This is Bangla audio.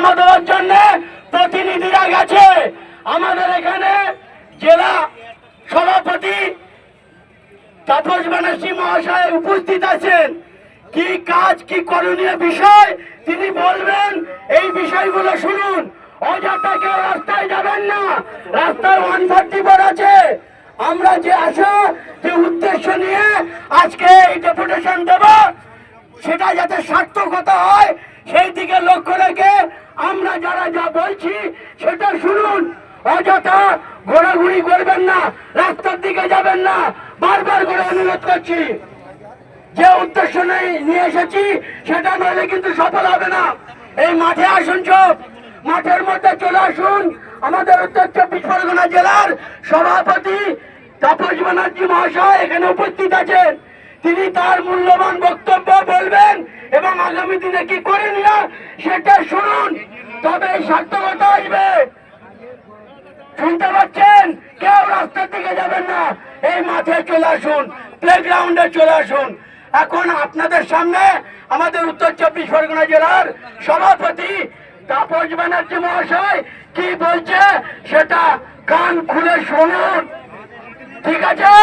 জমা দেওয়ার জন্য প্রতিনিধিরা গেছে। আমাদের এখানে জেলা সভাপতি তাপস ব্যানার্জি মহাশয় উপস্থিত আছেন। কি কাজ, কি করণীয় বিষয় তিনি বলবেন, এই বিষয়গুলো শুনুন। অযথা কেউ রাস্তায় যাবেন না, রাস্তায় 134 আছে। আমরা যে আশা, যে উদ্দেশ্য নিয়ে আজকে এই ডেপুটেশন দেব, সেটা যাতে সার্থকতা হয় সেই দিকে লক্ষ্য রেখে আমরা যারা যা বলছি সেটা শুনুন। অযথা ঘোরাঘুরি করবেন না, রাস্তার দিকে যাবেন না, বারবার করে অনুরোধ করছি। যে উদ্দেশ্য নিয়ে এসেছি সেটা নইলে কিন্তু সফল হবে না। এই মাঠে আসুন, সব মাঠের মধ্যে চলে আসুন। আমাদের উত্তর 24 পরগনা জেলার সভাপতি তাপস ব্যানার্জি মহাশয় এখানে উপস্থিত আছেন। তিনি তার মূল্যবান বক্তব্য বলবেন এবং আগামী দিনে কি করণীয় সেটা শুনুন, তবে সার্থকতা আসবে। শুনতে পাচ্ছেন? কেউ রাস্তার দিকে যাবেন না, এই মাঠে চলে আসুন, প্লেগ্রাউন্ডে চলে আসুন। এখন আপনাদের সামনে আমাদের উত্তর 24 পরগনা জেলার সভাপতি তাপস ব্যানার্জি মহাশয় কি বলছে সেটা কান খুলে শুনুন। ঠিক আছে?